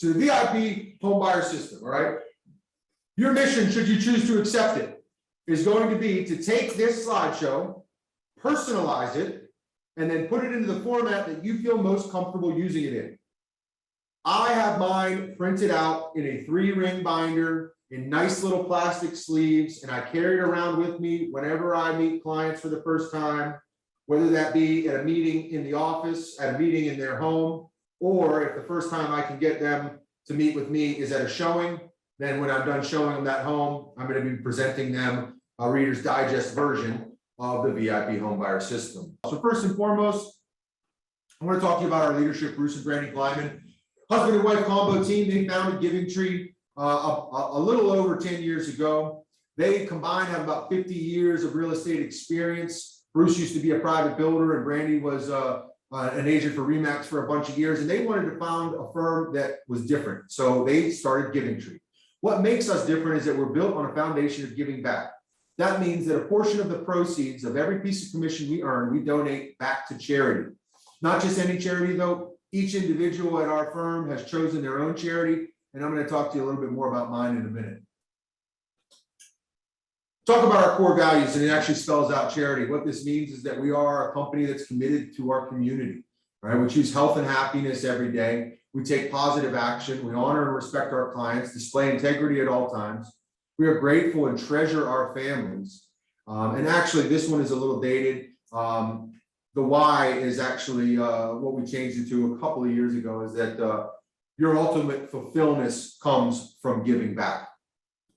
So the VIP home buyer system, all right? Your mission, should you choose to accept it, is going to be to take this slideshow, personalize it, and then put it into the format that you feel most comfortable using it in. I have mine printed out in a 3-ring binder in nice little plastic sleeves, and I carry it around with me whenever I meet clients for the first time, whether that be at a meeting in the office, at a meeting in their home, or if the first time I can get them to meet with me is at a showing, then when I'm done showing them that home, I'm going to be presenting them a Reader's Digest version of the VIP home buyer system. So first and foremost, I want to talk to you about our leadership, Bruce and Brandy Kleiman. Husband and wife combo team, they founded Giving Tree a little over 10 years ago. They combined have about 50 years of real estate experience. Bruce used to be a private builder and Brandy was an agent for Remax for a bunch of years, and they wanted to found a firm that was different. So they started Giving Tree. What makes us different is that we're built on a foundation of giving back. That means that a portion of the proceeds of every piece of commission we earn, we donate back to charity. Not just any charity though. Each individual at our firm has chosen their own charity, and I'm going to talk to you a little bit more about mine in a minute. Talk about our core values, and it actually spells out charity. What this means is that we are a company that's committed to our community, right? We choose health and happiness every day. We take positive action. We honor and respect our clients, display integrity at all times. We are grateful and treasure our families. And actually, this one is a little dated. The why is actually what we changed it to a couple of years ago, is that your ultimate fulfillment comes from giving back.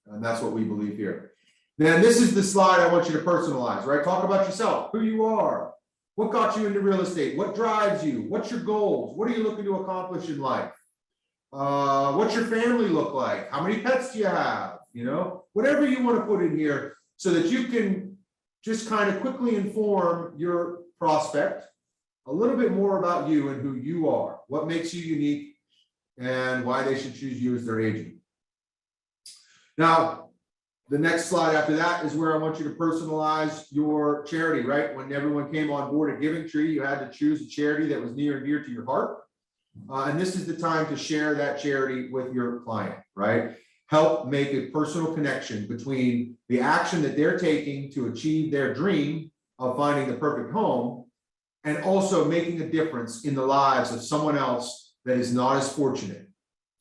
And that's what we believe here. Then this is the slide I want you to personalize, right? Talk about yourself, who you are, what got you into real estate, what drives you, what's your goals, what are you looking to accomplish in life? What's your family look like? How many pets do you have? You know, whatever you want to put in here so that you can just kind of quickly inform your prospect a little bit more about you and who you are, what makes you unique, and why they should choose you as their agent. Now, the next slide after that is where I want you to personalize your charity, right? When everyone came on board at Giving Tree, you had to choose a charity that was near and dear to your heart. And this is the time to share that charity with your client, right? Help make a personal connection between the action that they're taking to achieve their dream of finding the perfect home, and also making a difference in the lives of someone else that is not as fortunate,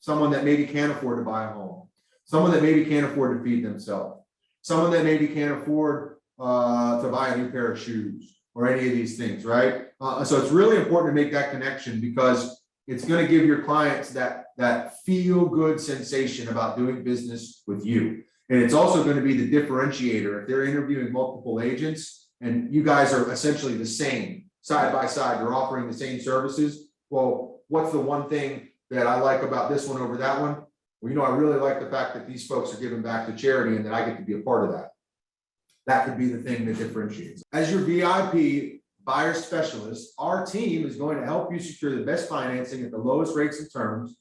someone that maybe can't afford to buy a home, someone that maybe can't afford to feed themselves, someone that maybe can't afford to buy a new pair of shoes or any of these things, right? So it's really important to make that connection, because it's going to give your clients that feel-good sensation about doing business with you. And it's also going to be the differentiator. If they're interviewing multiple agents and you guys are essentially the same, side by side, you're offering the same services, well, what's the one thing that I like about this one over that one? Well, you know, I really like the fact that these folks are giving back to charity and that I get to be a part of that. That could be the thing that differentiates. As your VIP buyer specialist, our team is going to help you secure the best financing at the lowest rates and terms,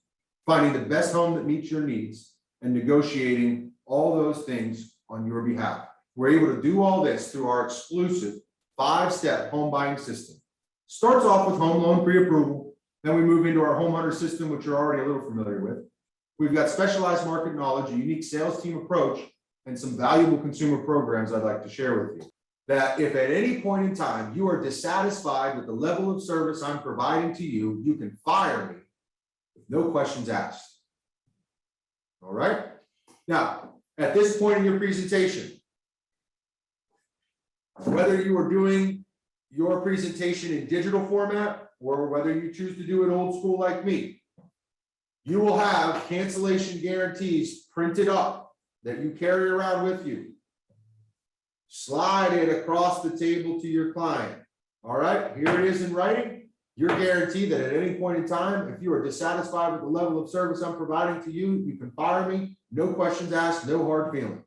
finding the best home that meets your needs, and negotiating all those things on your behalf. We're able to do all this through our exclusive 5-step home buying system. Starts off with home loan pre-approval, then we move into our home hunter system, which you're already a little familiar with. We've got specialized market knowledge, a unique sales team approach, and some valuable consumer programs I'd like to share with you. That if at any point in time you are dissatisfied with the level of service I'm providing to you, you can fire me with no questions asked. All right? Now, at this point in your presentation, whether you are doing your presentation in digital format or whether you choose to do it old school like me, you will have cancellation guarantees printed up that you carry around with you. Slide it across the table to your client. All right, here it is in writing. You're guaranteed that at any point in time, if you are dissatisfied with the level of service I'm providing to you, you can fire me. No questions asked, no hard feelings.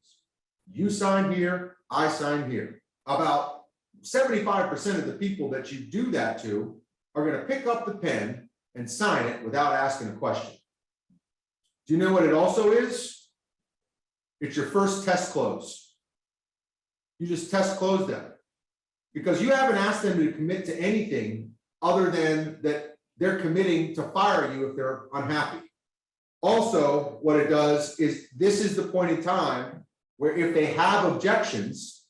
You sign here, I sign here. About 75% of the people that you do that to are going to pick up the pen and sign it without asking a question. Do you know what it also is? It's your first test close. You just test close them, because you haven't asked them to commit to anything other than that they're committing to fire you if they're unhappy. Also, what it does is this is the point in time where if they have objections,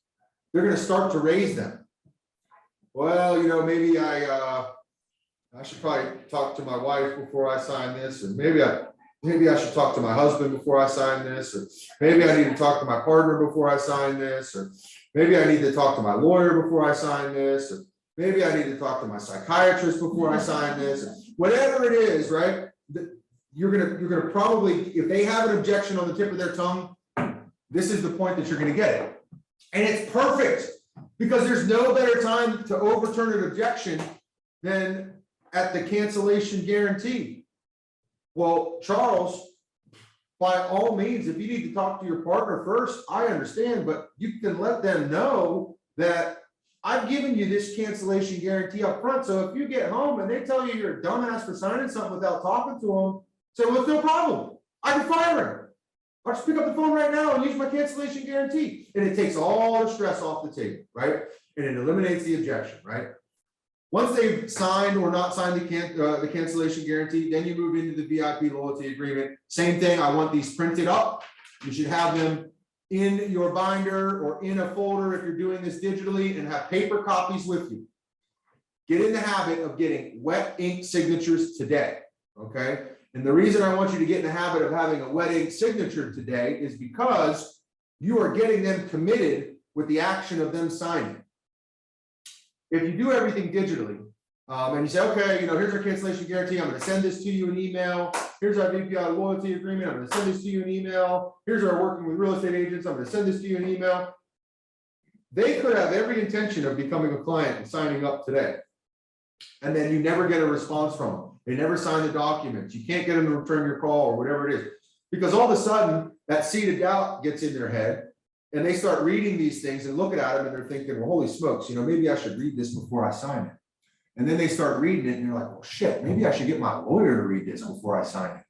they're going to start to raise them. Well, maybe I should probably talk to my wife before I sign this, or maybe I should talk to my husband before I sign this, or maybe I need to talk to my partner before I sign this, or maybe I need to talk to my lawyer before I sign this, or maybe I need to talk to my psychiatrist before I sign this, or whatever it is, right? You're gonna probably, if they have an objection on the tip of their tongue, this is the point that you're gonna get it. And it's perfect, because there's no better time to overturn an objection than at the cancellation guarantee. Well, Charles, by all means, if you need to talk to your partner first, I understand, but you can let them know that I've given you this cancellation guarantee up front. So if you get home and they tell you you're a dumbass for signing something without talking to them, say, well, it's no problem. I can fire him. I'll just pick up the phone right now and use my cancellation guarantee. And it takes all the stress off the table, right? And it eliminates the objection, right? Once they've signed or not signed the cancellation guarantee, then you move into the VIP loyalty agreement. Same thing, I want these printed up. You should have them in your binder or in a folder if you're doing this digitally, and have paper copies with you. Get in the habit of getting wet ink signatures today, okay? And the reason I want you to get in the habit of having a wet ink signature today is because you are getting them committed with the action of them signing. If you do everything digitally, and you say, okay, here's our cancellation guarantee, I'm going to send this to you in email. Here's our VPI loyalty agreement, I'm going to send this to you in email. Here's our working with real estate agents, I'm going to send this to you in email. They could have every intention of becoming a client and signing up today. And then you never get a response from them. They never sign the documents. You can't get them to return your call or whatever it is. Because all of a sudden, that seed of doubt gets in their head. And they start reading these things and looking at them and they're thinking, well, holy smokes, maybe I should read this before I sign it. And then they start reading it and you're like, well, shit, maybe I should get my lawyer to read this before I sign it.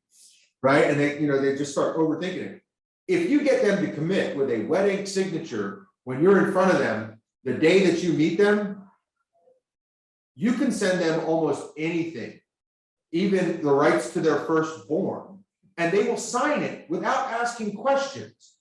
Right? And they just start overthinking it. If you get them to commit with a wet ink signature when you're in front of them, the day that you meet them, you can send them almost anything, even the rights to their firstborn, and they will sign it without asking questions.